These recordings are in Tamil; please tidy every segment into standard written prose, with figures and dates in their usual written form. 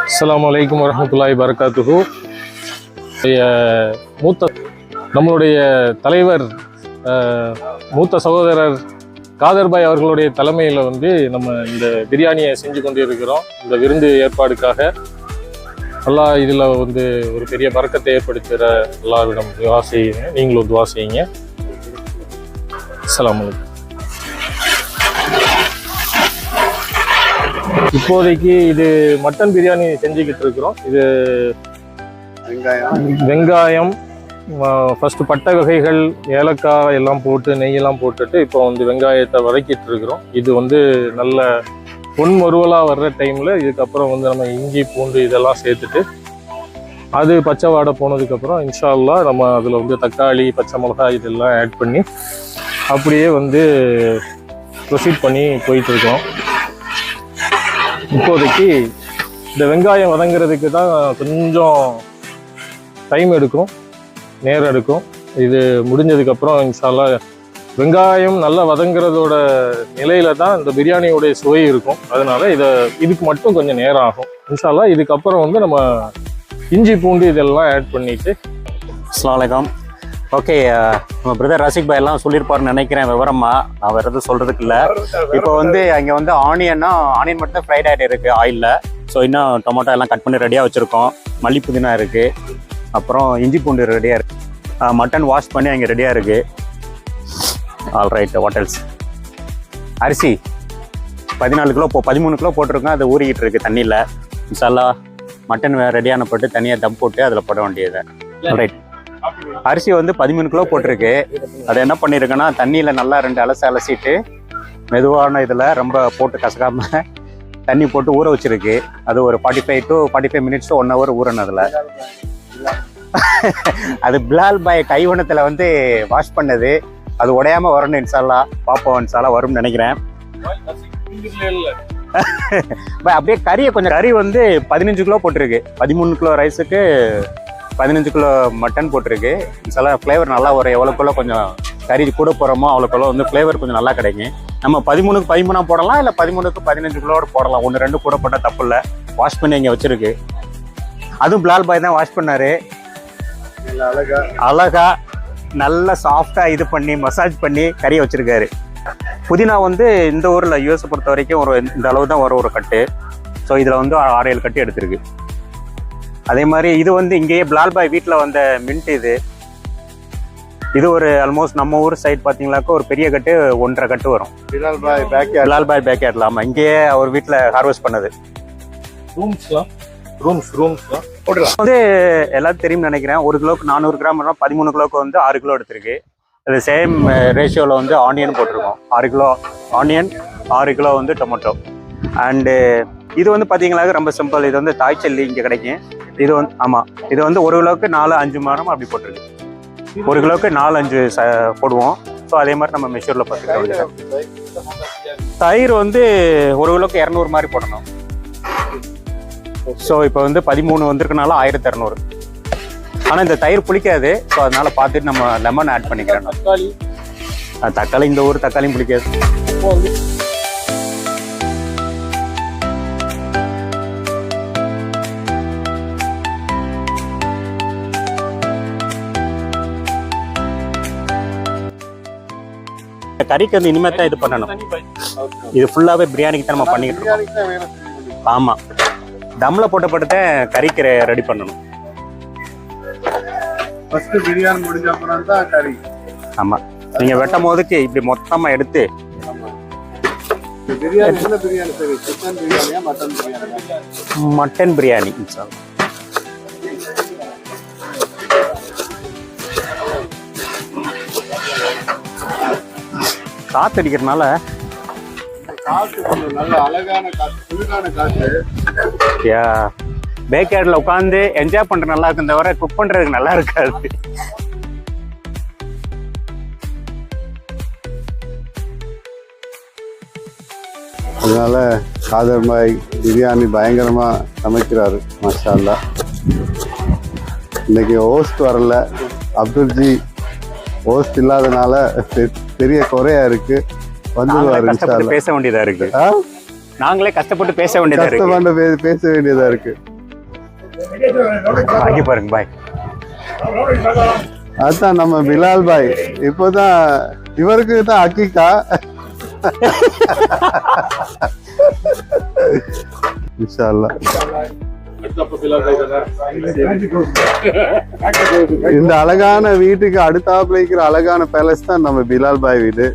அஸ்ஸலாமு வரஹ்மத்துல்லாஹி வபரகாத்துஹு. நம்மளுடைய தலைவர் மூத்த சகோதரர் காதர்பாய் அவர்களுடைய தலைமையில் நம்ம இந்த பிரியாணியை செஞ்சு கொண்டு இருக்கிறோம். இந்த விருந்து ஏற்பாடுக்காக அல்லாஹ் இதில் ஒரு பெரிய பரக்கத்தை ஏற்படுத்துகிற அல்லாஹ்விடம் துஆ செய்யுங்க. நீங்களும் துஆ செய்யுங்க. அஸ்ஸலாமு அலைக்கும். இப்போதைக்கு இது மட்டன் பிரியாணி செஞ்சுக்கிட்டு இருக்கிறோம். இது வெங்காயம் ஃபஸ்ட்டு பட்டை வகைகள், ஏலக்காய் எல்லாம் போட்டு நெய்யெல்லாம் போட்டுட்டு இப்போ வெங்காயத்தை வதக்கிட்டு இருக்கிறோம். இது நல்ல பொன்மொருவலாக வர்ற டைமில் இதுக்கப்புறம் நம்ம இஞ்சி பூண்டு இதெல்லாம் சேர்த்துட்டு அது பச்சை வாடை போனதுக்கப்புறம் இன்ஷா அல்லாஹ் நம்ம அதில் தக்காளி பச்சை மிளகாய் இதெல்லாம் ஆட் பண்ணி அப்படியே ப்ரொசீட் பண்ணி போயிட்டுருக்கோம். இப்போதைக்கு இந்த வெங்காயம் வதங்கிறதுக்கு தான் கொஞ்சம் டைம் எடுக்கும், நேரம் எடுக்கும். இது முடிஞ்சதுக்கப்புறம் இன்ஷா அல்லாஹ் வெங்காயம் நல்லா வதங்குறதோட நிலையில தான் இந்த பிரியாணியோடைய சுவை இருக்கும். அதனால இதுக்கு மட்டும் கொஞ்சம் நேரம் ஆகும். இன்ஷா அல்லாஹ் இதுக்கப்புறம் வந்து நம்ம இஞ்சி பூண்டு இதெல்லாம் ஆட் பண்ணிட்டு. அஸ்ஸலாமு அலைக்கும். ஓகே, நம்ம பிரதர் ரசிக் பாய் எல்லாம் சொல்லியிருப்பாருன்னு நினைக்கிறேன் விவரமா. நான் வேறு எதுவும் சொல்றதுக்கு இல்லை. இப்போ வந்து அங்கே வந்து ஆனியன் மட்டும் ஃப்ரைட் ஆகிட்டு இருக்கு ஆயிலில். ஸோ இன்னும் டொமேட்டோ எல்லாம் கட் பண்ணி ரெடியாக வச்சுருக்கோம். மல்லி புதினா இருக்குது, அப்புறம் இஞ்சி பூண்டு ரெடியாக இருக்குது, மட்டன் வாஷ் பண்ணி அங்கே ரெடியாக இருக்குது. All right, what else? அரிசி 14 கிலோ 13 கிலோ போட்டிருக்கோம். அது ஊறிக்கிட்டு இருக்குது தண்ணியில். இன்ஷா மட்டன் ரெடியான போட்டு தனியாக தம் போட்டு அதில் போட வேண்டியது. ஆல் ரைட், அரிசி வந்து 13 கிலோ போட்டிருக்கு. அதை என்ன பண்ணியிருக்கேன்னா தண்ணியில் நல்லா 2 அலசிட்டு மெதுவான இதில் ரொம்ப போட்டு கசக்காமல் தண்ணி போட்டு ஊற வச்சிருக்கு. அது ஒரு 45 மினிட்ஸ் 1 hour ஊறணும். அதில் அது பிலால் பாய் கைவண்ணத்தில் வந்து வாஷ் பண்ணது. அது உடையாம வரணும். இன்ஷா அல்லாஹ் பாப்போம். இன்ஷா அல்லாஹ் வரும்னு நினைக்கிறேன். அப்படியே கறி வந்து 15 கிலோ போட்டிருக்கு. 13 கிலோ ரைஸுக்கு 15 கிலோ மட்டன் போட்டிருக்கு. இன்ஷா அல்லாஹ் ஃப்ளேவர் நல்லா வரும். எவ்வளோக்குள்ள கொஞ்சம் கறி கூட போகிறோமோ அவ்வளோக்குள்ள வந்து ஃப்ளேவர் கொஞ்சம் நல்லா கிடைக்கும். நம்ம 13க்கு 13 போடலாம், இல்லை 13க்கு 15 கிலோட போடலாம். 1-2 கூட போட்டால் தப்பு இல்லை. வாஷ் பண்ணி இங்கே வச்சிருக்கு. அதுவும் பிலால் பாய் தான் வாஷ் பண்ணாரு. அழகா நல்லா சாஃப்டா இது பண்ணி மசாஜ் பண்ணி கறியை வச்சிருக்காரு. புதினா வந்து இந்த ஊரில் யூஎஸ் பொறுத்த வரைக்கும் இந்த அளவு தான் வரும் ஒரு கட்டு. ஸோ இதில் வந்து 6-7 கட்டு எடுத்திருக்கு. அதே மாதிரி இது வந்து இங்கேயே பிலால் பாய் வீட்டில் வந்த மின்ட். இது ஒரு ஆல்மோஸ்ட் நம்ம ஊர் சைட் பார்த்தீங்களாக்கா ஒரு பெரிய கட்டு 1.5 கட்டு வரும். பிலால் பாய் பேக்யார்ட்ல. ஆமாம், இங்கேயே அவர் வீட்டில் ஹார்வெஸ்ட் பண்ணது. வந்து எல்லாரும் தெரியும்னு நினைக்கிறேன். 1 கிலோக்கு 400 கிராம், 13 கிலோக்கு வந்து 6 கிலோ எடுத்திருக்கு. அது சேம் ரேஷியோவில் வந்து ஆனியன் போட்டிருக்கோம். 6 கிலோ ஆனியன், 6 கிலோ வந்து டொமேட்டோ. அண்டு இது வந்து பார்த்தீங்கன்னாக்க ரொம்ப சிம்பிள். இது வந்து தாய் சல்லி இங்கே கிடைக்கும். இது வந்து ஆமாம், இது வந்து 1 கிலோவுக்கு 4-5 மரம் அப்படி போட்டிருக்கு. 1 கிலோவுக்கு 4-5 போடுவோம். ஸோ அதே மாதிரி நம்ம மெஷூரில் பார்த்துக்கலாம். தயிர் வந்து 1 கிலோவுக்கு 200 மாதிரி போடணும். ஸோ இப்போ வந்து 13 வந்திருக்கனால 1200. ஆனால் இந்த தயிர் புளிக்காது. ஸோ அதனால பார்த்துட்டு நம்ம லெமன் ஆட் பண்ணிக்கிறோம். தக்காளி இந்த ஊர் தக்காளியும் புளிக்காது. கறிக்கு வந்து இனிமேல் தான் இது பண்ணணும். இது ஃபுல்லாகவே பிரியாணிக்கு தான் நம்ம பண்ணிக்கிட்டு இருக்கோம். ஆமாம், தம்மில் போட்டப்பட்டு கறிக்கு ரெடி பண்ணணும். ஃபர்ஸ்ட் பிரியாணி முடிஞ்ச அப்புறம் தான் கறி. ஆமாம், நீங்கள் வெட்டும் போதுக்கு இப்படி மொத்தமாக எடுத்து. பிரியாணி என்ன பிரியாணி சரி? சிக்கன் பிரியாணியா மட்டன் பிரியாணியா? மட்டன் பிரியாணி. காத்தடிக்கிறதுனால காற்று கொஞ்சம் நல்ல அழகான காற்று, குளிரான காற்று. பேக்யார்டில் உட்காந்து என்ஜாய் பண்ணுறது நல்லா இருக்கும், தவிர குக் பண்ணுறதுக்கு நல்லா இருக்காது. அதனால காதர் பாய் பிரியாணி பயங்கரமாக சமைக்கிறாரு. மாஷா அல்லாஹ். இன்னைக்கு ஹோஸ்ட் வரல, அப்துல்ஜி ஹோஸ்ட் இல்லாதனால பெரிய குறையா இருக்கு. வந்துருவாரு. பேச வேண்டியதா இருக்கு. நாங்களே கஷ்டப்பட்டு பேச வேண்டியதா இருக்கு. பாருங்க பாய். அதான் நம்ம பிலால் பாய் இப்போதான் இவருக்கு தான் அக்கீக்கா. இன்ஷா அல்லாஹ். இந்த அழகான வீட்டுக்கு அடுத்தாப்புல இருக்கிற அழகான பேலஸ் தான் நம்ம பிலால் பாய் வீடு.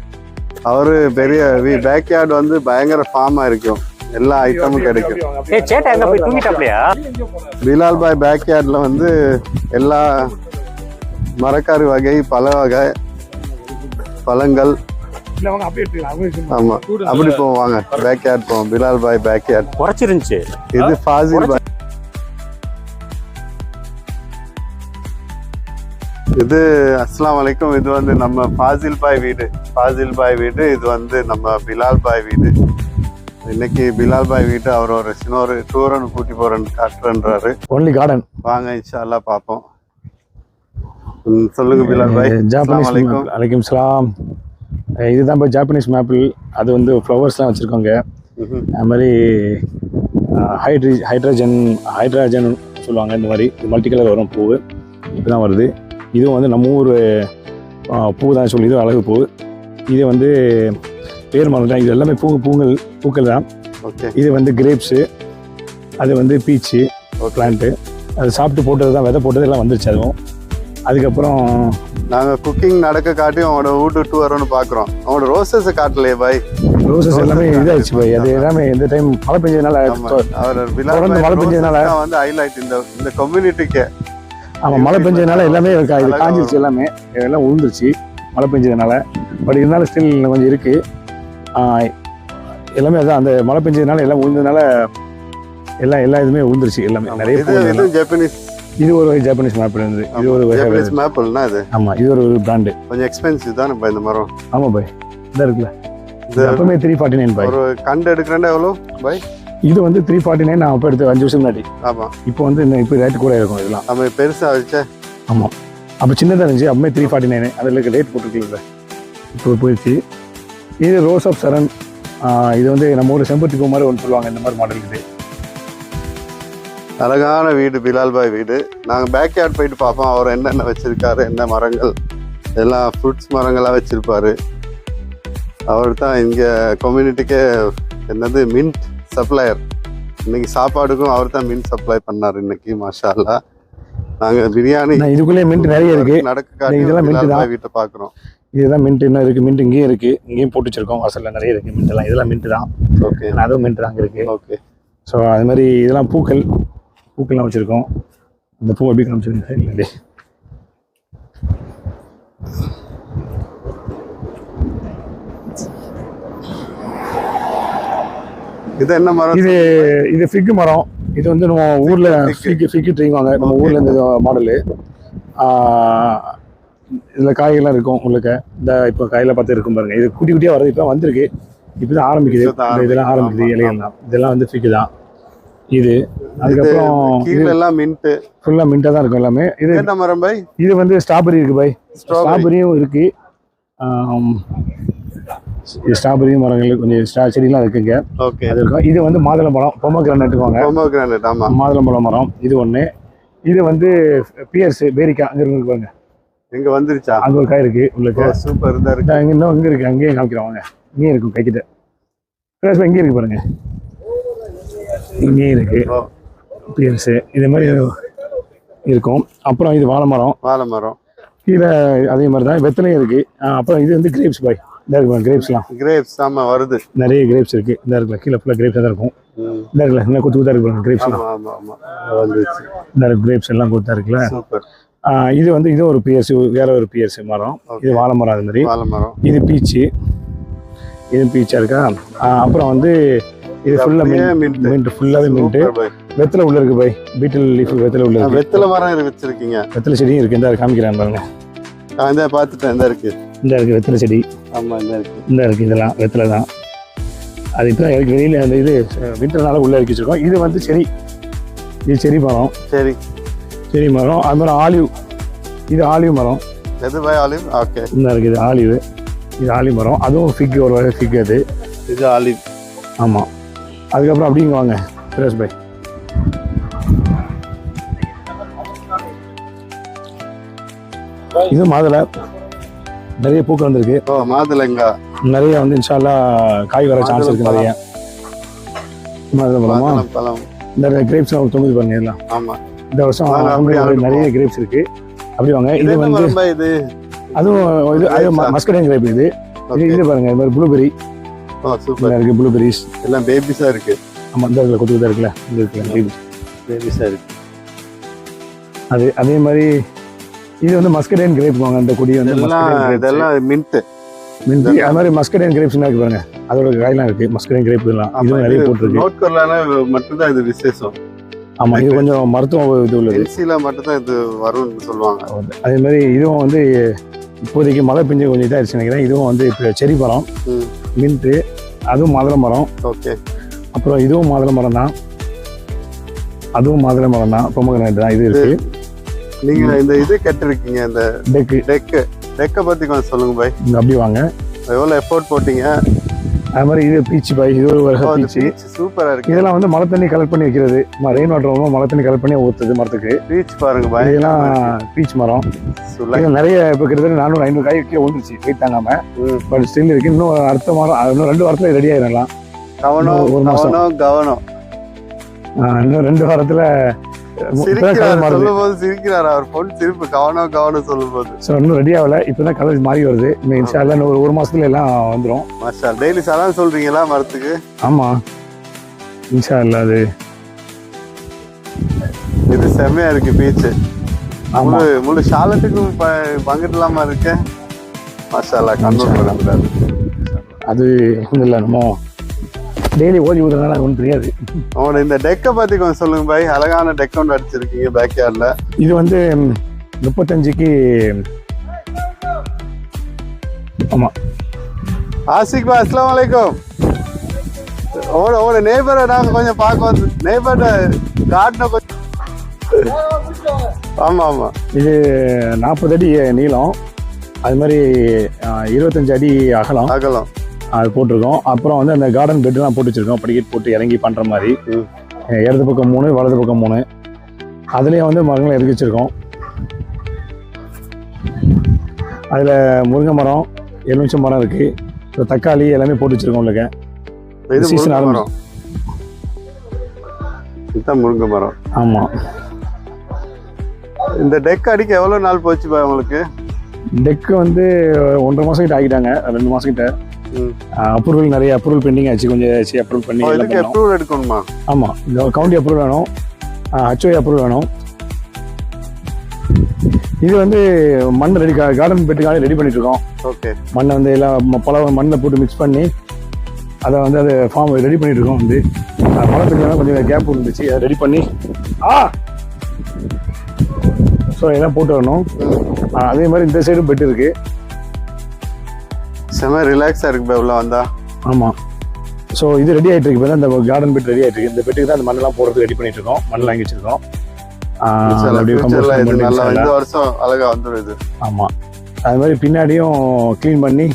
அவரு பெரிய பேக்யார்டு வந்து பயங்கர ஃபார்மா இருக்கும். எல்லா ஐட்டமும் கிடைக்கும். பிலால் பாய் பேக்யார்ட்ல வந்து எல்லா மரக்கறி வகை, பல வகை பழங்கள். ஆமா, அப்படி போவோம். வாங்க பேக்யார்ட் போவோம். பிலால் பாய் பேக்யார்ட் குறைச்சிருந்துச்சு. இது ஃபாசில் பாய். இது அஸ்ஸலாமு அலைக்கும். இது வந்து நம்ம ஃபாசில் பாய் வீடு. ஃபாசில் பாய் வீடு. இது வந்து நம்ம பிலால் பாய் வீடு. இன்னைக்கு பிலால் பாய் வீட்டு அவர் ஒரு சின்ன ஒரு டூரன் கூட்டி போறேன்னு காட்டுறேன்றாரு. Only garden. வாங்க இன்ஷா அல்லாஹ் பார்ப்போம். சொல்லுங்க பிலால் பாய். அஸ்ஸலாமு அலைக்கும். அலைக்கும் சலாம். இதுதான் இப்போ ஜாப்பனீஸ் மேப்பிள். அது வந்து ஃப்ளவர்ஸ்லாம் வச்சுருக்கோங்க. அது மாதிரி ஹைட்ரஜன் சொல்லுவாங்க. இந்த மாதிரி மல்டி கலர் வரும் பூ. இப்போ தான் வருது. இதுவும் வந்து நம்ம ஊர் பூ தான் சொல்லி, இது அழகு பூ. இது வந்து பேர் மறந்துட்டேன். இது எல்லாமே பூக்கள் தான். ஓகே. இது வந்து கிரேப்ஸு, அது வந்து பீச்சு பிளான்ட்டு. அது சாப்பிட்டு போட்டது தான், விதை போட்டது எல்லாம் வந்துருச்சு. அதுவும் அதுக்கப்புறம் நாங்கள் குக்கிங் நடக்க காட்டி அவனோட வீட்டு விட்டு வரோன்னு பார்க்குறோம். அவனோட ரோசஸை காட்டலையே பாய். ரோசஸ் எல்லாமே இதாகிடுச்சு பாய். அது எல்லாமே இந்த டைம் மழை பெஞ்சதுனால, மழை பெஞ்சதுனால வந்து ஹைலைட் இந்த கம்யூனிட்டிக்கு. ஆமாம், மழை பெஞ்சதுனால எல்லாமே இருக்கா, இது காஞ்சிருச்சு, எல்லாமே எல்லாம் உழுந்துருச்சு மழை பெஞ்சதுனால. பட் இருந்தாலும் ஸ்டில் கொஞ்சம் இருக்குது எல்லாமே. அதான் அந்த மழை பெஞ்சதுனால எல்லாம் உழுந்ததுனால எல்லா இதுவுமே உழுந்துருச்சு எல்லாமே. நிறைய ஜப்பனீஸ். இது ஒரு ஜப்பனீஸ் மேப்பிள் இருந்து. இது ஒரு ஜப்பனீஸ் மேப்பிள்னா இது. ஆமாம், இது ஒரு பிராண்டு. கொஞ்சம் எக்ஸ்பென்சிவ் தான் இந்த மரம். ஆமாம் பாய், இதாக இருக்குல்ல. இது எப்பவுமே 349 பாய். ஒரு கண்டு எடுக்கிறேன்னா எவ்வளோ பாய்? இது வந்து 349. நான் அப்போ எடுத்து 5 வருஷம் முன்னாடி. ஆமாம். இப்போ வந்து இப்போ ரேட்டு கூட இருக்கும் இதெல்லாம். நம்ம பெருசாக வச்சா. ஆமாம், அப்போ சின்னதாக இருந்துச்சு. அப்பவே 349. அதில் ரேட் போட்டுருக்கல, இப்போ போயிடுச்சு. இது ரோஸ் ஆஃப் சரண். இது வந்து நம்ம ஊர் செம்பருத்தி பூ மாதிரி ஒன்று சொல்லுவாங்க. இந்த மாதிரி மாடல் இது. அழகான வீடு பிலால் பாய் வீடு. நாங்கள் பேக் யார்ட் போயிட்டு பார்ப்போம் அவர் என்னென்ன வச்சுருக்காரு, என்ன மரங்கள், எல்லாம் ஃப்ரூட்ஸ் மரங்களாக வச்சுருப்பாரு. அவர் தான் இங்கே கம்யூனிட்டிக்கே என்னது மின்ட் சப்ளையர். இன்னைக்கு சாப்பாடுக்கும் அவர் தான் மின்ட் சப்ளை பண்ணார் இன்னைக்கு. மாஷா அல்லா. நாங்கள் பிரியாணி இதுக்குள்ளே மின்ட் நிறைய இருக்குது. நடக்க இதெல்லாம் மின்ட் தான். வீட்டை பார்க்குறோம். இதுதான் மின்ட். இன்னும் இருக்குது மின்ட். இங்கேயும் இருக்குது, இங்கேயும் போட்டு வச்சிருக்கோம். வாசலில் நிறைய இருக்குது மின்ட் எல்லாம். இதெல்லாம் மின்ட் தான். ஓகே. அதுவும் மின்ட் தான் அங்கே இருக்குது. ஓகே. ஸோ அது மாதிரி இதெல்லாம் பூக்கள்லாம் வச்சுருக்கோம். அந்த பூ எப்படி காமிச்சிருக்கேன் சரி. இது என்ன மரம்? இது ஃபிக் மரம். இது வந்து நம்ம ஊரில் ஃபிக் ட்ரீவாங்க. நம்ம ஊரில் இந்த மாடலு. இதில் காய்கள்லாம் இருக்கும் உங்களுக்கு. இந்த இப்போ காயில் பார்த்து இருக்கும் பாருங்கள். இது குட்டி குட்டியாக வருது. இப்போ வந்திருக்கு, இப்போ தான் ஆரம்பிக்குது. இதெல்லாம் ஆரம்பிக்குது இலைகள்லாம். இதெல்லாம் வந்து ஃபிக்கு தான் இது. அதுக்கப்புறம் கீழெல்லாம் மின்ட், ஃபுல்லாக மின்ட்டாக தான் இருக்கும் எல்லாமே. இது என்ன மரம் பாய்? இது வந்து ஸ்ட்ராபெரி இருக்குது பாய். ஸ்ட்ராபெரியும் இருக்குது. ஸ்ட்ராபெரியும் மரங்கள் கொஞ்சம் செடியெலாம் இருக்குங்க. ஓகே. அது இருக்கும். இது வந்து மாதுளம்பழம், பொமோகிரானேட்டுவாங்க. பொமோகிரானேட். ஆமாம், மாதுளம்பழம் மரம். இது ஒன்று. இது வந்து பியர்ஸ் பேரிக்காய். அங்கே இருக்கு பாருங்க. எங்கே வந்துருச்சா? அங்கே ஒரு காய் இருக்குது உங்களுக்கு. சூப்பர். இருந்தா இருக்கு. இன்னும் இங்கே இருக்குது. அங்கேயும் காமிக்கிறவாங்க. இங்கேயும் இருக்கும் கைக்கிட்ட. இங்கே இருக்கு பாருங்க. இங்கேயும் இருக்கு பியர்ஸு. இதே மாதிரி இருக்கும். அப்புறம் இது வாழை மரம். கீழே அதே மாதிரி தான் வெத்தலையும் இருக்கு. அப்புறம் இது வந்து கிரேப்ஸ் பாய். இந்த இருக்கு கிரேப்ஸ்லாம். கிரேப்ஸ். ஆமாம், வருது. நிறைய கிரேப்ஸ் இருக்கு. இந்த இருக்குல்ல, கீழே ஃபுல்லாக கிரேப்ஸாக தான் இருக்கும். இந்த இருக்குல்ல, இன்னும் கொத்து கொத்தா இருக்கு கிரேப்ஸ்லாம். வந்துச்சு. இந்த கிரேப்ஸ் எல்லாம் கொத்தா இருக்குல்ல. சூப்பர். இது வந்து இது ஒரு பியர்ஸ், வேற ஒரு பியர்ஸ் மரம். இது வாழை மரம். அது மாதிரி வாழை மரம். இது பீச்சு. இது பீச்சா இருக்கா. அப்புறம் வந்து இது ஃபுல்லா மின்ட். ஃபுல்லாவே மின்ட். வெத்தலை உள்ள இருக்கு பாய். பீட்டில் லீஃப் வெத்தலை உள்ள இருக்கு. வெத்தலை மரம் வச்சிருக்கீங்க? வெத்தலை செடியும் இருக்கு. இந்த காமிக்கிறேன் பாருங்க. இந்த பார்த்துட்டேன். இந்த இருக்கு. இந்த இருக்கு வெத்தலை செடி. ஆமா, இந்த இருக்கு. இந்த இருக்கு. இதெல்லாம் வெத்தலை தான். அது இப்போ எனக்கு வெளியில அந்த இது விண்டர்னால உள்ள இறக்கி வச்சிருக்கோம். இது வந்து செடி. இது செடி மரம். செடி மரம். அது மாதிரி ஆலிவ். இது ஆலிவ் மரம். எது பாய்? ஆலிவ். ஓகே. இந்த இருக்கு. இது ஆலிவ். இது ஆலிவ் மரம். அதுவும் ஃபிக், ஒரு வகை ஃபிக். அது இது ஆலிவ். ஆமாம். அதுக்கப்புறம் அப்படிங்க வாங்க பிரேஷ் பாய். இது மாதுளை. நிறைய பூக்கள் வந்திருக்கு. மாதுளைங்க நிறைய வந்து இன்ஷா அல்லாஹ் காய் வர சான்ஸ் இருக்கு. நிறைய மாதுளை பழம். இந்த கிரேப்ஸ் தொங்குது பாருங்க எல்லாம். ஆமா, இந்த வருஷம் நிறைய கிரேப்ஸ் இருக்கு. அப்படி வாங்க. இது வந்து அதுவும் மஸ்கடைன் கிரேப். இது இது பாருங்க. இது மாதிரி ப்ளூபெரி. சூப்பர் இருக்கு. ப்ளூபெரிஸ் எல்லாம் பேபிஸா இருக்கு. ஆமா, இந்த இடத்துல கொத்து இருக்குல்ல. இந்த இருக்குல்ல பேபிஸா இருக்கு. அது அதே மாதிரி இது வந்து மஸ்கடைன் கிரேப் வாங்க. அந்த கொடி வந்து இதெல்லாம் மின்ட். அது மாதிரி மஸ்கடைன் கிரேப்ஸ் இருக்கு பாருங்க. அதோட காயெல்லாம் இருக்கு. மஸ்கடைன் கிரேப் எல்லாம் இதுவும் நிறைய போட்டுருக்கு. நோட்கர்லான மட்டும்தான் இது விசேஷம். ஆமா, இது கொஞ்சம் மருத்துவ இது உள்ளது. எல்சில மட்டும்தான் இது வரும்னு சொல்லுவாங்க. அதே மாதிரி இதுவும் வந்து இப்போதைக்கு மழை பெஞ்சு கொஞ்சம் இதாகிடுச்சு நினைக்கிறேன். இதுவும் வந்து இப்போ செரி மரம், மின்ட்டு, அதுவும் மாதுளை மரம். ஓகே. அப்புறம் இதுவும் மாதுளை மரம் தான். அதுவும் மாதுளை மரம் தான். பொமோகிரானேட் தான். இது இருக்கு. நீங்க இந்த இது கட்டிருக்கீங்க, இந்த டெக்கை பத்தி கொஞ்சம் சொல்லுங்க பாய். இங்க அப்படி வாங்க. எவ்வளவு எஃபோர்ட் போட்டீங்க. அது மாதிரி இது பீச் பாய், இது ஒரு வகை பீச். சூப்பரா இருக்கு. இதெல்லாம் வந்து மழை தண்ணி கலெக்ட் பண்ணி வைக்கிறது. ரெயின் வாட்டர் வரும், மழை தண்ணி கலெக்ட் பண்ணி ஊற்றுது மரத்துக்கு. பீச் பாருங்க பாய், இதெல்லாம் பீச் மரம். நிறைய இப்போ கிட்டத்தட்ட 400-500 காய் கீழே வந்துருச்சு வெயிட் தாங்காம. பட் ஸ்டில் இருக்கு. இன்னும் அடுத்த மாதம், இன்னும் 2 வாரத்துல ரெடி ஆயிடலாம். ஒரு மாசம் கவனம். இன்னும் 2 வாரத்துல சிரிக்கிறார் அவர். பொண்ணு சிரிப்பு கவனம் சொல்லும் போது. ஸோ இன்னும் ரெடி ஆகல. இப்பதான் கலர் மாறி வருது. இன்னும் இன்ஷா அல்லாஹ் இன்னும் ஒரு மாசத்துல எல்லாம் வந்துடும். மாஷா. டெய்லி சலாம் சொல்றீங்களா மரத்துக்கு? ஆமா இன்ஷா அல்லாஹ். அது இது செம்மையா இருக்கு பீச். முழு ஷாலட்டுக்கும் பங்கிடலாமா இருக்கு. மாஷா அல்லாஹ். கண்ட்ரோல் பண்ண முடியாது. அது இல்லை நம்ம டெய்லி ஓதி ஊதுறதுனால ஒன்றும் தெரியாது. அவனோட இந்த டெக்கை பத்தி கொஞ்சம் சொல்லுங்க பாய். அழகான டெக் ஒன்று அடிச்சிருக்கீங்க பேக் யார்ட்ல. இது வந்து 35க்கு. ஆமா. ஆசிக் பாய் அஸ்ஸலாமு அலைக்கும். ஓட நெய்பரை நாங்கள் கொஞ்சம் பார்க்க வந்து நெய்பர் காட்டின கொஞ்சம். ஆமா ஆமா. இது 40 அடி நீளம், அது மாதிரி 25 அடி அகலம் அது போட்டிருக்கோம். அப்புறம் வந்து அந்த கார்டன் பெட்லாம் போட்டு வச்சிருக்கோம். படிக்கட் போட்டு இறங்கி பண்ற மாதிரி. இடது பக்கம் 3, வலது பக்கம் 3. அதுலயும் வந்து மரங்களை இறக்கி வச்சிருக்கோம். அதுல முருங்கை மரம், எலுமிச்சை மரம் இருக்கு, தக்காளி எல்லாமே போட்டு வச்சிருக்கோம். உங்களுக்கு சீசன் ஆரம்பிக்கும். இதுதான் முருங்கை மரம். ஆமா. இந்த டெக் அடிக்க எவ்வளவு நாள் போச்சு பாய் உங்களுக்கு? டெக் வந்து 1.5 மாசம் கிட்ட ஆகிட்டாங்க. 2 மாசம் கிட்ட. அப்ரூவல் நிறைய அப்ரூவல் பெண்டிங் ஆச்சு. கொஞ்சம் அப்ரூவல் பண்ணி அப்ரூவல் எடுக்கணுமா? ஆமா. இந்த கவுண்டி அப்ரூவல் வேணும், HOA அப்ரூவல் வேணும். இது வந்து மண் ரெடி, கார்டன் பெட்டுக்காக ரெடி பண்ணிட்டு இருக்கோம். ஓகே. மண்ணை வந்து எல்லாம் பல மண்ணில் போட்டு மிக்ஸ் பண்ணி அதை வந்து அது ஃபார்ம் ரெடி பண்ணிட்டு இருக்கோம். வந்து பழத்துக்கு கொஞ்சம் கேப் இருந்துச்சு, அதை ரெடி பண்ணி ஸோ எல்லாம் போட்டு வரணும். அதே மாதிரி இந்த சைடும் பெட் இருக்கு. செம ரிலாக்ஸா இருக்கு உள்ள வந்தா. ஆமா. ஸோ இது ரெடி ஆயிட்டு இருக்கு. இப்போ தான் இந்த கார்டன் பெட் ரெடி ஆயிட்டு இருக்கு. இந்த பெட்டுக்கு தான் அந்த மண்ணெல்லாம் போடுறதுக்கு ரெடி பண்ணிட்டு இருக்கோம். மண்ணெல்லாம் வாங்கி வச்சிருக்கோம். இந்த வருஷம் அழகா வந்துருது. ஆமா. அது மாதிரி பின்னாடியும் கிளீன் பண்ணி,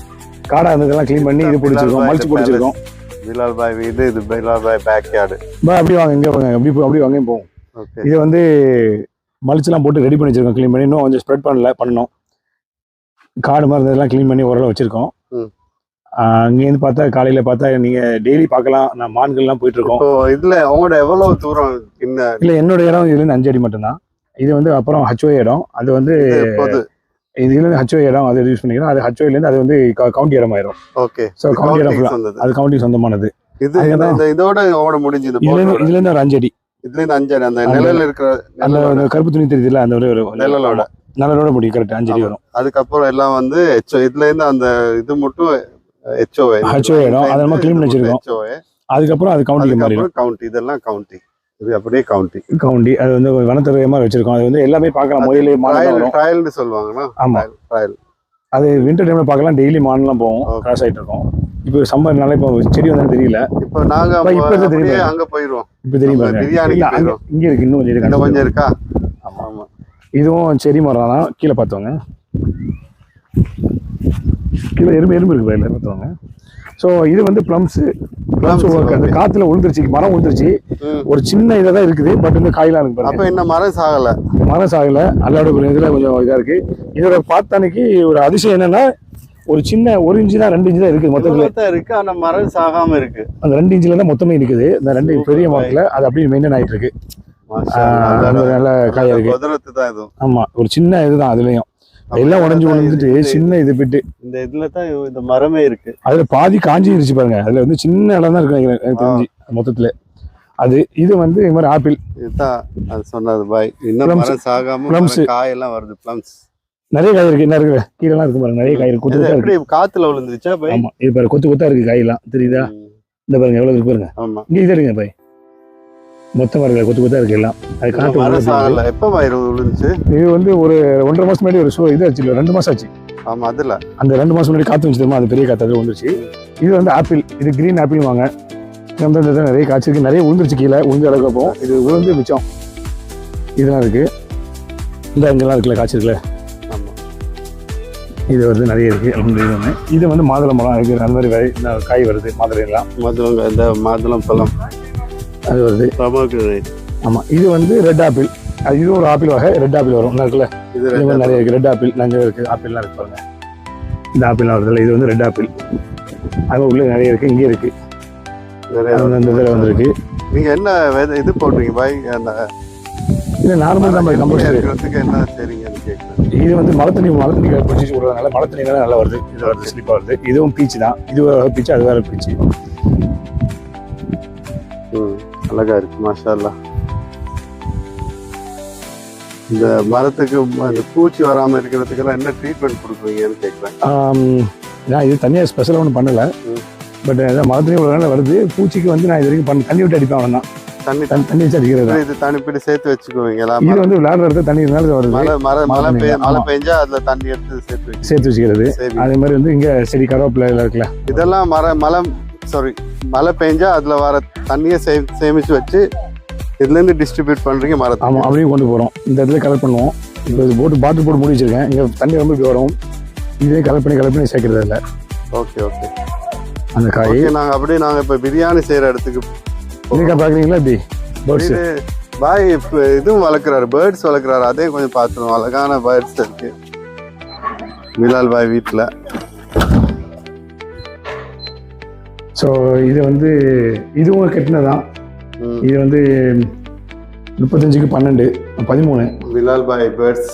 காடா இருந்ததெல்லாம் கிளீன் பண்ணி இது பிடிச்சிருக்கோம், மல்ச்சு பிடிச்சிருக்கோம். பிலால் பாய் வீடு, இது பிலால் பாய் பேக் யார்டு. அப்படி வாங்க, இங்கே வாங்க, அப்படி வாங்க போவோம். இது வந்து மல்ச்செல்லாம் போட்டு ரெடி பண்ணி வச்சிருக்கோம். க்ளீன் பண்ணி இன்னும் கொஞ்சம் ஸ்ப்ரெட் பண்ணணும். காடு மாதிரி இருந்ததெல்லாம் க்ளீன் பண்ணி ஓரளவு வச்சிருக்கோம். அங்கேருந்து பார்த்தா காலையில பார்த்தா நீங்க டெய்லி பார்க்கலாம். நான் மான்கள்லாம் போயிட்டு இருக்கோம். இதுல அவங்களோட எவ்வளவு தூரம்? இல்ல என்னோட இடம் இதுல இருந்து 5 அடி மட்டும்தான். இது வந்து அப்புறம் HOA இடம். அது வந்து இதுல இருந்து HOA இடம், அதை யூஸ் பண்ணிக்கிறோம். அது HOA இருந்து அது வந்து கவுண்டி இடம் ஆயிரும். ஓகே. சோ கவுண்டி இடம் அது கவுண்டி சொந்தமானது. இதோட ஓட முடிஞ்சது. இதுல இருந்து ஒரு 5 அடி. இதுல இருந்து 5 அடி. அந்த நிழல்ல இருக்கிற அந்த கருப்பு துணி தெரியுதுல, அந்த ஒரு நிழலோட முடியும். கரெக்ட் 5 அடி வரும். அதுக்கப்புறம் எல்லாம் வந்து இதுல இருந்து அந்த இது மட்டும் HOA இடம். அதை நம்ம க்ளீன் பண்ணி வச்சிருக்கோம். அதுக்கப்புறம் அது கவுண்டிக்கு மாறிடும். கவுண்டி இதெல்லாம் கவுண்டி. இது அப்படியே கவுண்டி. அது வந்து வனத்துறை மாதிரி வச்சிருக்கோம். அது வந்து எல்லாமே பார்க்கலாம். முயலே மான் ட்ரையல்னு சொல்லுவாங்கனா. ஆமா ட்ரையல். அது வின்டர் டைம்ல பார்க்கலாம். டெய்லி மான்லாம் போவோம், கிராஸ் ஆயிட்டு இருக்கோம். இப்போ சம்மர்னால இப்போ செடி வந்தா தெரியல. இப்போ நாங்க இப்போ தெரியும், அங்க போயிடுவோம். இப்போ தெரியும் பாருங்க. பிரியாணி இங்க இருக்கு, இன்னும் கொஞ்சம் இருக்கா? ஆமா ஆமா. இதுவும் செடி மரம் தான். கீழே பார்த்தவங்க கீழே எறும்பு இருக்கு பயில பார்த்தவங்க. ஸோ இது வந்து பிளம்ஸ் அந்த காத்துல விழுந்துருச்சு, மரம் விழுந்துருச்சு. ஒரு சின்ன இதாக தான் இருக்குது. பட் இந்த காயெல்லாம் இருக்கு. அப்போ என்ன மரம் சாகல அல்லாட இதுல கொஞ்சம் இதா இருக்கு. இதோட பார்த்தானைக்கு ஒரு அதிசயம் என்னன்னா, ஒரு சின்ன 1 இன்ச்சு தான் 2 இன்ச்சு தான் இருக்குது மொத்தத்துல இருக்கு. ஆனா மரம் சாகாம இருக்கு. அந்த 2 இன்ச்சுல தான் மொத்தமே இருக்குது. இந்த 2 பெரிய மரத்துல அது அப்படியே மெயின்டைன் ஆயிட்டு இருக்கு. நல்ல காயா இருக்கு. ஆமா. ஒரு சின்ன இதுதான். அதுலயும் எல்லாம் உடஞ்சிட்டு சின்ன இது போயிட்டு இந்த இதுல தான் இந்த மரமே இருக்கு. அதுல பாதி காஞ்சிருச்சு பாருங்க. அதுல வந்து சின்ன இடம் தான் இருக்கு எனக்கு தெரிஞ்சு மொத்தத்துல. அது இது வந்து இது மாதிரி ஆப்பிள் இதுதான் அது சொன்னது பாய். இன்னும் மரம் சாகாம காயெல்லாம் வருது. பிளம்ஸ் நிறைய காய் இருக்கு. என்ன இருக்கு கீழெல்லாம் இருக்கு பாருங்க. நிறைய காய் இருக்கு. கொத்து எப்படி காத்துல விழுந்துருச்சா பாய்? ஆமா. இது பாருங்க, கொத்து கொத்தா இருக்கு காயெல்லாம். தெரியுதா? இந்த பாருங்க எவ்வளவு இருக்கு பாருங்க. ஆமா. இங்க இது இருக்குங்க பாய். மொத்தமா இருக்கு, கொத்து கொத்தா இருக்கு எல்லாம். அது காட்டு எப்ப விழுந்துச்சு? இது வந்து ஒரு 1.5 மாசம் முன்னாடி ஒரு இது ஆச்சு. 2 மாசம் ஆச்சு. ஆமா. அதுல அந்த 2 மாசம் முன்னாடி காத்து வந்துச்சு தெரியுமா? அது பெரிய காத்து அது வந்துருச்சு. இது வந்து ஆப்பிள். இது கிரீன் ஆப்பிள் வாங்க. நிறைய காய்ச்சிருக்கு. நிறைய விழுந்துருச்சு. கீழே விழுந்து அளவுக்கு அப்போ இது விழுந்து மிச்சம் இதெல்லாம் இருக்கு. இந்த இங்கெல்லாம் இருக்குல்ல காய்ச்சிருக்குல்ல. ஆமா. இது வந்து நிறைய இருக்குது. இது ஒன்று. இது வந்து மாதுளை மரம் இருக்குது. அந்த மாதிரி காய் வருது. மாதுளைலாம் மாதுளம், இந்த மாதுளம் பழம் அது வருது. ஆமாம். இது வந்து ரெட் ஆப்பிள். இது ஒரு ஆப்பிள் வகை. ரெட் ஆப்பிள் வரும் இருக்குல்ல. இது நிறைய இருக்குது. ரெட் ஆப்பிள் நாங்கள் இருக்குது. ஆப்பிள்லாம் இருக்கு பாருங்க. இந்த ஆப்பிள்லாம் வருதுல்ல, இது வந்து ரெட் ஆப்பிள். அது உள்ளே நிறைய இருக்குது. இங்கே இருக்குது. அந்த இதில் வந்துருக்கு. நீங்கள் என்ன இது போடுறீங்க பாய்? அந்த இல்லை நார்மல் தான் பாய். கம்போஸ்ட் இருக்கிறதுக்கு என்ன சரிங்கன்னு கேட்குறேன். இது வந்து மழை தண்ணி பிடிச்சி விடுறதுனால மழை தண்ணினால நல்லா வருது. இது வருது, ஸ்லிப்பாக வருது. இதுவும் பீச்சு தான். இது பீச்சு, அது வேறு பீச்சு. அழகா இருக்கு, மாஷா அல்லாஹ். இந்த மரத்துக்கு அந்த பூச்சி வராமல் இருக்கிறதுக்கெல்லாம் என்ன ட்ரீட்மெண்ட் கொடுக்குறீங்கன்னு கேட்குறேன். நான் இது தனியாக ஸ்பெஷலாக ஒன்றும் பண்ணலை. பட் மரத்துலேயும் ஒரு நாள் வருது. பூச்சிக்கு வந்து நான் இது வரைக்கும் தண்ணி விட்டு அடிப்பேன். அவ்வளோ தான். தண்ணி வச்சு அடிக்கிறது. இது தண்ணி பிடி சேர்த்து வச்சுக்குவீங்களா? இது வந்து விளையாடுற இடத்துல தண்ணி இருந்தாலும் வருது. மழை பெஞ்சா அதுல தண்ணி எடுத்து சேர்த்து வச்சுக்கிறது. அதே மாதிரி வந்து இங்க செடி கருவேப்பிலை இருக்குல்ல, இதெல்லாம் மழை பெஞ்சா அதுல வர தண்ணியை சேமிச்சு வச்சு இதுல இருந்து டிஸ்ட்ரிபியூட் பண்றீங்க மரத்தை? ஆமா, அப்படியே கொண்டு போறோம். இந்த இடத்துல கலெக்ட் பண்ணுவோம். இப்போ இது போட்டு பாட்டில் போட்டு மூடி வச்சிருக்கேன். இங்க தண்ணி ரொம்ப இப்படி வரும். இதே கலெக்ட் பண்ணி சேர்க்கறது இல்லை. Okay okay. அந்த காய் நாங்க இப்ப பிரியாணி செய்யற இடத்துக்கு பாக்குறீங்களா? இப்படி பேர்ட்ஸ் பாய் இதுவும் வளர்க்குறாரு, பேர்ட்ஸ் வளர்க்குறாரு. அதே கொஞ்சம் பார்த்துருவோம். அழகான பேர்ட்ஸ் இருக்கு பிலால் பாய் வீட்டில். ஸோ இது வந்து இதுவும் கெட்டினதான். இது வந்து 35க்கு 12 13 பிலால் பாய் பேர்ட்ஸ்.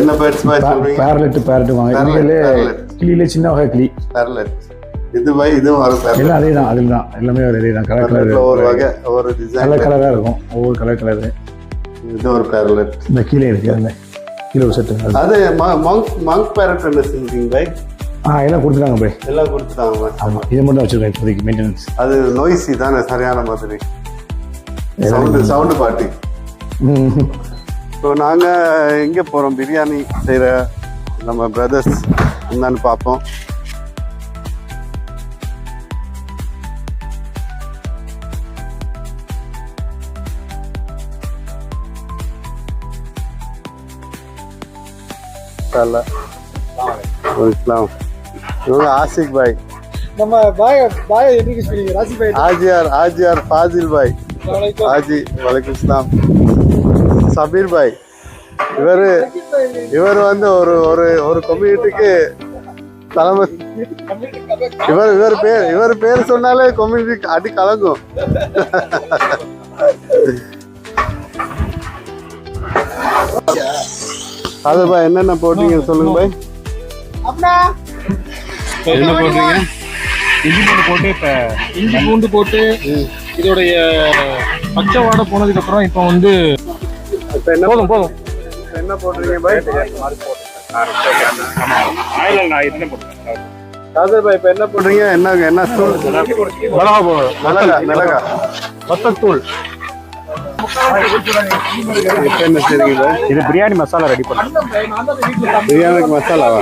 என்ன பேர்ட்ஸ் பாய் சொல்றீங்க? பேரட் வாங்க. கிளியில சின்ன வகை கிளி பேரலட். இது பாய் இதுவும் வரும். எல்லாம் அதே தான். அதில் தான் எல்லாமே அதே தான். கலர் ஒரு வகை, ஒரு டிசைன் கலராக இருக்கும். ஒவ்வொரு கலர். இது ஒரு பேரலட். இந்த கீழே இருக்கு. அதில் கீழே ஒரு செட்டு. அது மங்க் பேரட் என்ன செஞ்சீங்க பாய்? எல்லாம் கொடுத்துட்டாங்க பாய். எல்லாம் கொடுத்துட்டாங்க. ஆமாம், இதை மட்டும் வச்சுருக்கேன் இப்போதைக்கு மெயின்டெனன்ஸ். அது நோய்ஸி தானே சரியான மாதிரி சவுண்டு பாட்டி. ஸோ நாங்கள் எங்கே போகிறோம்? பிரியாணி செய்கிற நம்ம பிரதர்ஸ் என்னன்னு பார்ப்போம். आसिक भाई நம்ம பாய் எப்படி சொல்றீங்க? ராசி பாய். आजियार फाजिल भाई हाजी वालेकुम सलाम. சபீர் பாய். இவர் வந்து ஒரு கம்யூனிட்டிக்கு தலைமை. இவர் பேர் சொன்னாலே கம்யூனிட்டி அடி கலங்கும். அது பாய் என்னென்ன போட்டீங்க சொல்லுங்க பாய். என்ன போட்டீங்க? இஞ்சி பூண்டு போட்டு இதோடைய பச்சை வாடை போனதுக்கு அப்புறம் இப்போ வந்து போதும் என்ன போடுறீங்க பாய்? பாய் இப்போ என்ன போடுறீங்க? என்ன தூள்? மிளகா வத்தத்தூள். என்ன செய்றீங்க பாய்? இது பிரியாணி மசாலா ரெடி பண்ணுறோம். பிரியாணிக்கு மசாலாவா?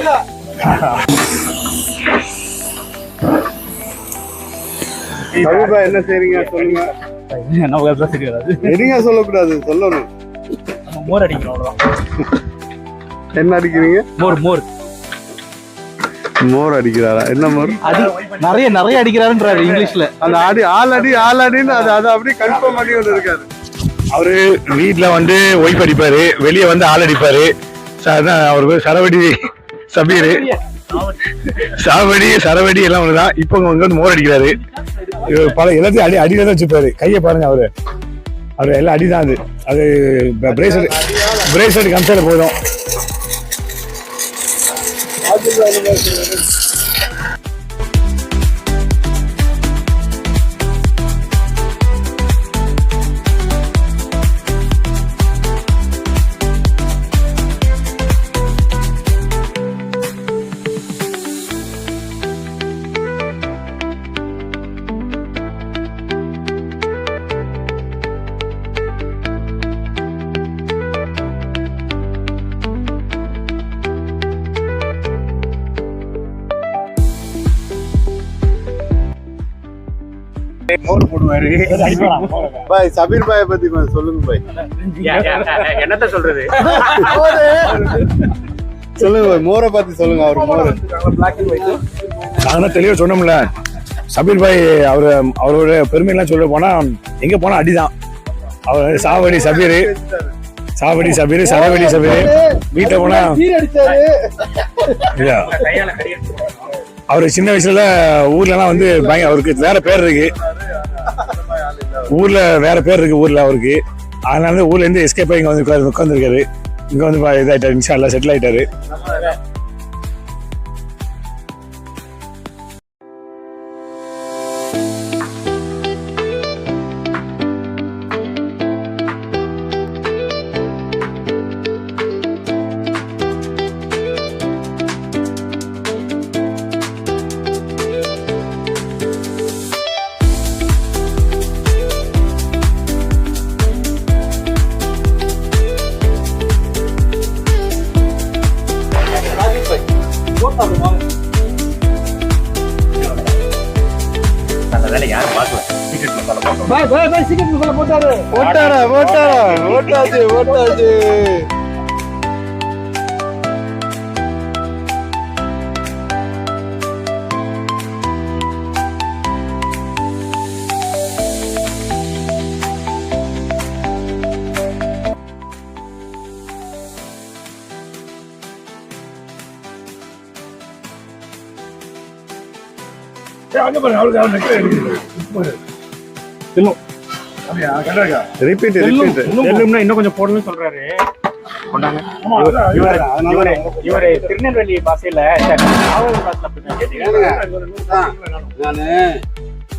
பாய் என்ன செய்றீங்க சொல்லுங்க. எதுங்க சொல்லக்கூடாது, சொல்லணும். மோர் அடிக்கணும், அவ்வளவுதான். என்ன அடிக்கிறீங்க? மோர் அடிக்கிறாரா? என்ன மோர்? நிறைய அடிக்கிறாருன்றாரு இங்கிலீஷ்ல. அந்த ஆல் அது அப்படியே கன்ஃபார்ம் பண்ணி வந்து இருக்காரு. அவரு வீட்டுல வந்து ஒய்ஃப் அடிப்பாரு, வெளியே வந்து ஆள் அடிப்பாரு. அவர் பேர் சபீர். சரவடி எல்லாம் ஒண்ணுதான். இப்போ வந்து மோர் அடிக்கிறாரு. பல எல்லாத்தையும் அடிதான் வச்சுப்பாரு. கையை பாருங்க. அவரு எல்லாம் அடிதான். அது பிரேஸ்லெட் கம்சால போதும். மோர் போடுவாரு. பாய் சபீர் பாயை பத்தி கொஞ்சம் சொல்லுங்க பாய். என்னத்த சொல்றது? சொல்லுங்க மோரை பார்த்து சொல்லுங்க அவர் மோர் நாங்க தான் தெளிவா சொன்னோம்ல சபீர் பாய் அவரோட பெருமையெல்லாம் சொல்ல போனா எங்க போனா அடிதான். அவர் சாவடி சபீர் சரவடி சபீர் வீட்டுல போனா இல்ல அவரு சின்ன வயசுல ஊர்ல எல்லாம் வந்து அவருக்கு வேற பேர் இருக்கு, ஊர்ல வேற பேர் இருக்கு ஊர்ல அவருக்கு. அதனால ஊர்ல இருந்து எஸ்கேப் ஆகி இங்க வந்து உட்காந்துருக்காரு. இங்க வந்து இதாயிட்டாரு, இன்ஷா அல்லாஹ் செட்டில் ஆயிட்டாரு. போட்டாச்சு. ரிப்பீட் இன்னும் கொஞ்சம் போடணும்னு சொல்றாரு. இவரு திருநெல்வேலி பாசையில நானு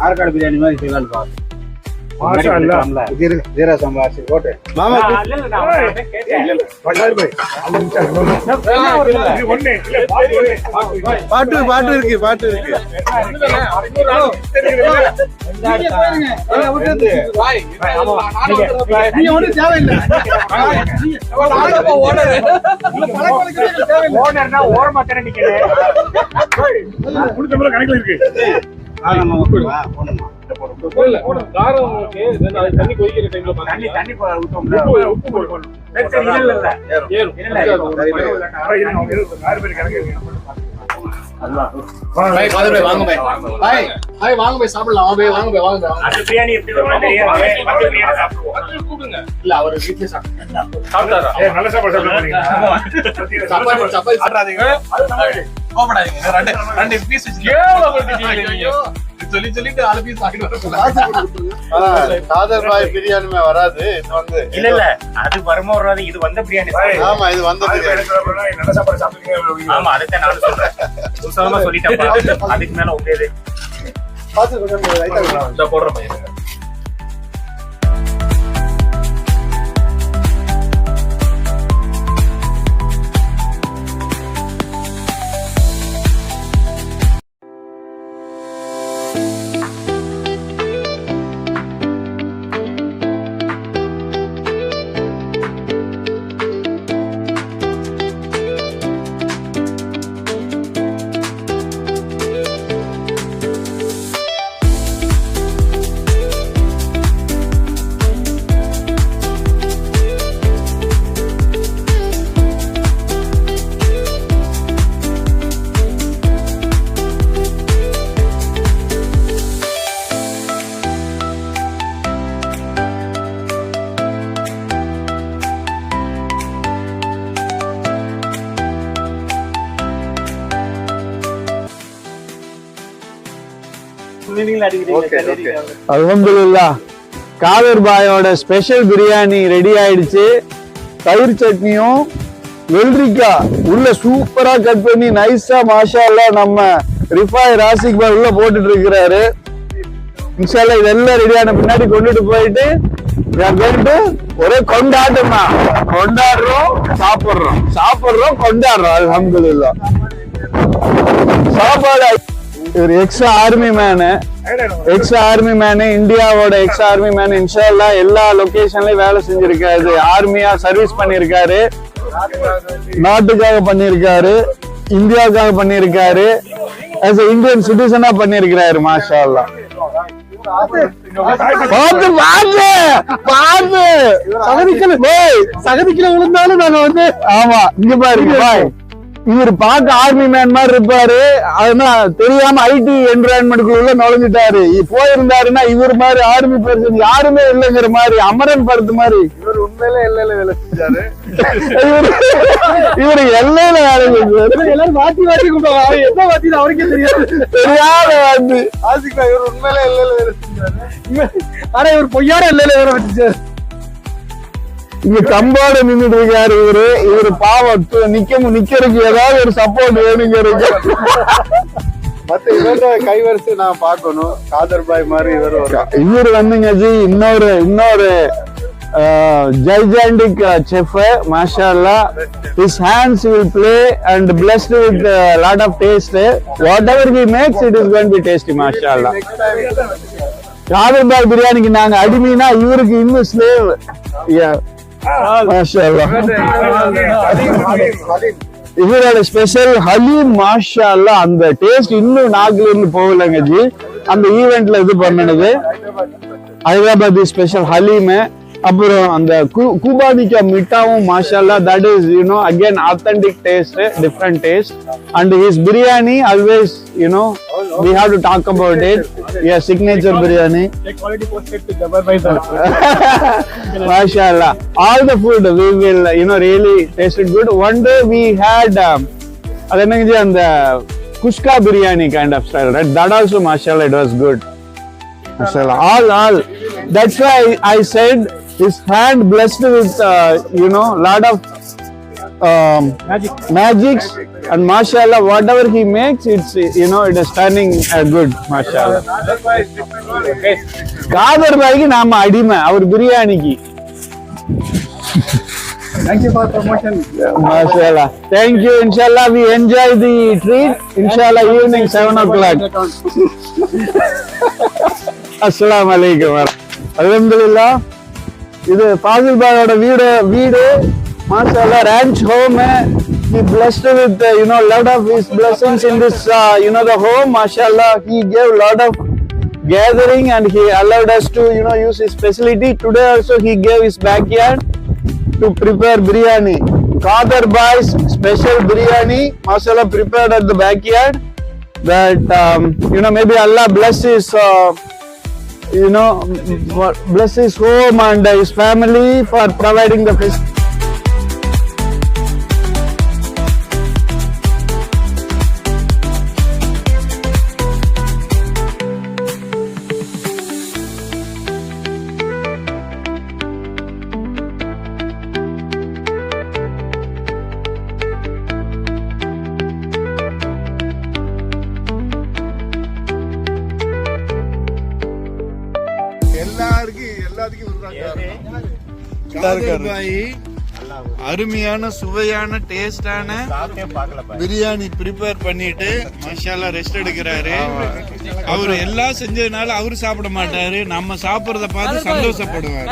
ஆற்காடு பிரியாணி மாதிரி செய்யலான்னு பார்த்தேன். ஜீரா சம்பாரிச்சு போட்டு மாமா பாட்டு இருக்கு கணக்குல இருக்கு. தண்ணி கொதிக்கிற டைம்ல வாங்க போய் சாப்பிடலாம். பிரியாணி எப்படி இல்ல அவர் வீட்டுல சாப்பிட்டாரா? நல்ல சாப்பாடு காதர் பாய் பிரியாணிமே வராது. இது இல்ல அது வருமா வராது, இது வந்த பிரியாணி. ஆமா இது வந்த பிரியாணி. நல்ல சாப்பாடு சாப்பிடுங்க. ஆமா அதைத்தான் நானும் சொல்றேன். உற்சாகமா சொல்லிட்டேன். அதுக்கு மேல உண்மையது போடுற பையன் அல்ஹம்துலில்லாஹ் காதர் பாயோட ஸ்பெஷல் பிரியாணி ரெடி ஆயிடுச்சு. தயிர் சட்னியும் வெள்ளரிக்காய் உள்ள சூப்பரா கட் பண்ணி நைஸா மாஷா அல்லாஹ் நம்ம ரிஃபாய் ராசிக் பாய் உள்ள போட்டுட்டு இருக்கிறாரு. இன்ஷா அல்லாஹ் இதெல்லாம் ரெடியான பின்னாடி கொண்டுட்டு போயிட்டு ஒரே கொண்டாட்டமா கொண்டாடுறோம், சாப்பிடுறோம் கொண்டாடுறோம். அல்ஹம்துலில்லாஹ் சாப்பாடு இவர் எக்ஸ்ட்ரா ஆர்மி மேனு இந்தியாவோட எக்ஸ்ட்ரா ஆர்மி மேன். இன்ஷா அல்லாஹ் எல்லா லொகேஷன்லயும் வேலை செஞ்சிருக்காரு. ஆர்மியா சர்வீஸ் பண்ணிருக்காரு, நாட்டுக்காக பண்ணிருக்காரு, இந்தியாவுக்காக பண்ணிருக்காரு, as a இந்தியன் சிட்டிசனா பண்ணிருக்காரு. மாஷா அல்லாஹ் சகதிக்குள்ள விழுந்தாலும் நாங்க வந்து ஆமா இங்க பாருங்க பாய் இவர் பார்க்க ஆர்மி மேன் மாதிரி இருப்பாரு. அதனால தெரியாம ஐடி என்விரான்மெண்ட்குள்ள நுழைஞ்சிட்டாரு. போயிருந்தாருன்னா இவர் மாதிரி ஆர்மி பர்சன் யாருமே இல்லைங்கிற மாதிரி, அமரன் படத்து மாதிரி. இவர் உண்மையில எல்லையில வேலை செஞ்சாரு. இவரு எல்லையில வேலை செஞ்சாரு. எல்லாரும் மாத்தி மாத்தி கூப்பிடுவாங்க. என்ன மாத்தி அவருக்கே தெரியாது. தெரியாத வந்து ஆசிக் பாய் இவர் உண்மையில எல்லையில வேலை செஞ்சாரு. ஆனா இவர் பொய்யான எல்லையில வேலை வச்சுச்சாரு. இங்க கம்போட நின்றுட்டு இருக்காரு இவரு பாவம் நிக்கிறதுக்கு ஏதாவது ஒரு சப்போர்ட் வேணுங்க இருக்கு. மத்த இவரோட கைவரிசை நான் பார்க்கணும். காதர் பாய் மாதிரி இவரு வந்துங்க ஜி இன்னொரு gigantic chef, mashallah. His hands will play and blessed with a lot of taste. Whatever he makes, it is going to be tasty, mashallah. Kader பாய் பிரியாணிக்கு நாங்க அடிமைனா இவருக்கு இன்னும் ஸ்லேவ். mashallah. இவரோட ஸ்பெஷல் ஹலீம், மாஷாஅல்லாஹ். அந்த டேஸ்ட் இன்னும் நாக்குல இருந்து போகலங்க ஜி. அந்த ஈவென்ட்ல இது பண்ணனது ஹைதராபாத் ஸ்பெஷல் ஹலீம். அப்புறம் அந்த கூபானிக்கா மிட்டாவும் மாஷாஅல்லாஹ். That is again authentic taste, different taste. And his biryani always we have to talk about it. Yeah, signature biryani. Mashallah. All the food we will really tasted good. One day we had adenanga and the kushka biryani kind of style, right? That also mashallah it was good. Mashallah. All. That's why I said his hand blessed with lot of magics, and mashallah whatever he makes it is turning good, mashallah. Khader பாய்க்கு நாம அடிமை அவர் பிரியாணிக்கு. Thank you for promotion. Mashallah. Thank you. Inshallah we enjoy the treat. Inshallah evening 7 o'clock. Assalamu alaikum. Alhamdulillah. இது ஃபாசில் பாயோட வீடு மாஷாஅல்லாஹ், ranch home. He blessed with lot of his blessings in this the home. Mashallah, he gave lot of gathering and he allowed us to use his facility. Today also he gave his backyard to prepare biryani. Kader Bai's special biryani, mashallah, prepared at the backyard. That maybe Allah bless his bless his home and his family for providing the facility. Kader பாய் அருமையான சுவையான டேஸ்டான பிரியாணி ப்ரிப்பேர் பண்ணிட்டு மாஷாஅல்லாஹ் ரெஸ்ட் எடுக்கிறாரு. அவர் எல்லாம் செஞ்சதுனால அவரு சாப்பிட மாட்டாரு, நம்ம சாப்பிடுறத பார்த்து சந்தோஷப்படுவாரு.